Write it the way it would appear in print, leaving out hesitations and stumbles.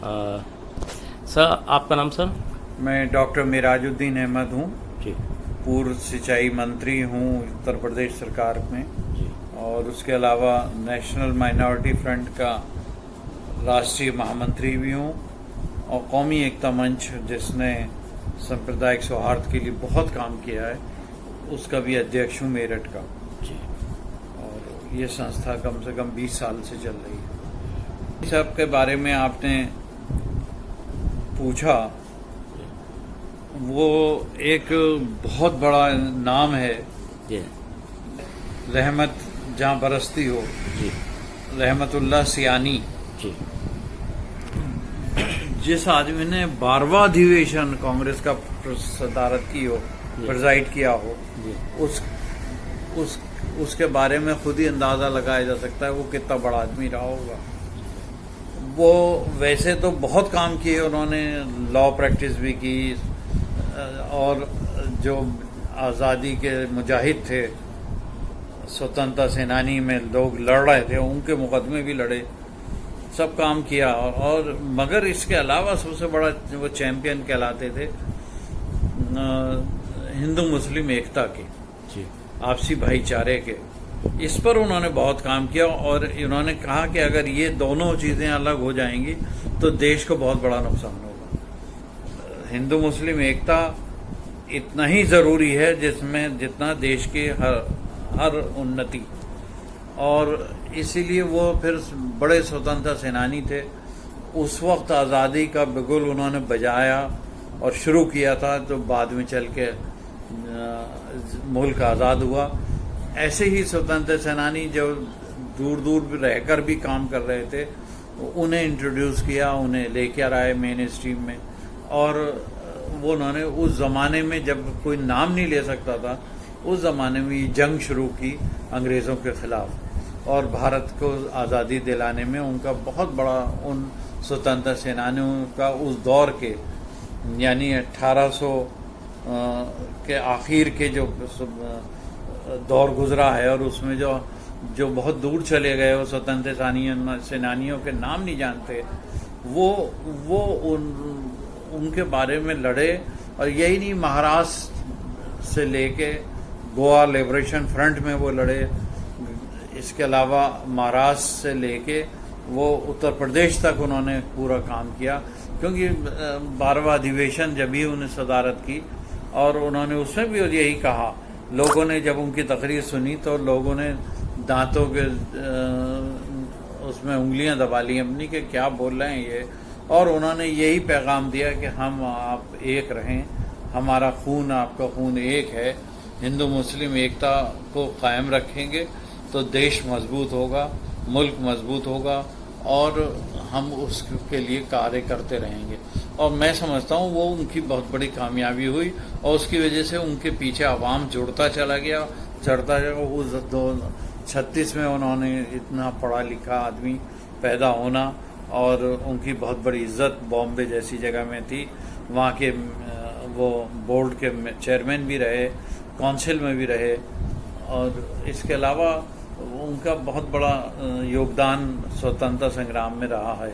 Sir आपका नाम sir? मैं डॉक्टर मिराजुद्दीन अहमद हूँ। जी पूर्व सिंचाई मंत्री हूँ उत्तर प्रदेश सरकार में, जी और उसके अलावा नेशनल माइनॉरिटी फ्रंट का राष्ट्रीय महामंत्री भी हूँ, और कौमी एकता मंच जिसने सांप्रदायिक सौहार्द के लिए बहुत काम किया है उसका भी अध्यक्ष हूँ मेरठ का। जी। और ये संस्था कम से कम 20 साल से चल रही है। इस सब के बारे में आपने पूछा, वो एक बहुत बड़ा नाम है। जी रहमत जहाँ बरसती हो, जी रहमतुल्लाह सियानी, जी जिस आदमी ने 12वां अधिवेशन कांग्रेस का सदारत की हो, प्रेजाइड किया हो, जी उसके बारे में खुद ही अंदाजा लगाया जा सकता है वो कितना बड़ा आदमी रहा होगा। वो वैसे तो बहुत काम किए उन्होंने, लॉ प्रैक्टिस भी की, और जो आज़ादी के मुजाहिद थे, स्वतंत्रता सेनानी में लोग लड़ रहे थे उनके मुकदमे भी लड़े, सब काम किया। और मगर इसके अलावा सबसे बड़ा वो चैंपियन कहलाते थे हिंदू मुस्लिम एकता के, जी आपसी भाईचारे के। इस पर उन्होंने बहुत काम किया, और उन्होंने कहा कि अगर ये दोनों चीज़ें अलग हो जाएंगी तो देश को बहुत बड़ा नुकसान होगा। हिंदू मुस्लिम एकता इतना ही ज़रूरी है जिसमें जितना देश की हर उन्नति। और इसीलिए वो फिर बड़े स्वतंत्रता सेनानी थे। उस वक्त आज़ादी का बिगुल उन्होंने बजाया और शुरू किया था, तो बाद में चल के मुल्क आज़ाद हुआ। ऐसे ही स्वतंत्रता सेनानी जो दूर दूर रहकर भी काम कर रहे थे, उन्हें इंट्रोड्यूस किया, उन्हें लेकर आए मेन स्ट्रीम में। और वो उन्होंने उस ज़माने में जब कोई नाम नहीं ले सकता था, उस ज़माने में ये जंग शुरू की अंग्रेज़ों के ख़िलाफ़, और भारत को आज़ादी दिलाने में उनका बहुत बड़ा, उन स्वतंत्रता सेनानियों का उस दौर के, यानी 1800 के आखिर के जो दौर गुजरा है, और उसमें जो बहुत दूर चले गए वो स्वतंत्रता सेनानियों के नाम नहीं जानते, वो उनके बारे में लड़े। और यही नहीं, महाराष्ट्र से लेके गोवा लिबरेशन फ्रंट में वो लड़े। इसके अलावा महाराष्ट्र से लेके वो उत्तर प्रदेश तक उन्होंने पूरा काम किया, क्योंकि 12वां अधिवेशन जब भी उन्हें सदारत की, और उन्होंने उसमें भी यही कहा। लोगों ने जब उनकी तकरीर सुनी तो लोगों ने दांतों के उसमें उंगलियां दबा ली अपनी कि क्या बोल रहे हैं ये। और उन्होंने यही पैगाम दिया कि हम आप एक रहें, हमारा खून आपका खून एक है, हिंदू मुस्लिम एकता को कायम रखेंगे तो देश मजबूत होगा, मुल्क मजबूत होगा, और हम उसके लिए कार्य करते रहेंगे। और मैं समझता हूँ वो उनकी बहुत बड़ी कामयाबी हुई, और उसकी वजह से उनके पीछे आवाम जुड़ता चला गया, चढ़ता गया। उस 1936 में उन्होंने इतना पढ़ा लिखा आदमी पैदा होना, और उनकी बहुत बड़ी इज्जत बॉम्बे जैसी जगह में थी। वहाँ के वो बोर्ड के चेयरमैन भी रहे, काउंसिल में भी रहे, और इसके अलावा उनका बहुत बड़ा योगदान स्वतंत्रता संग्राम में रहा है।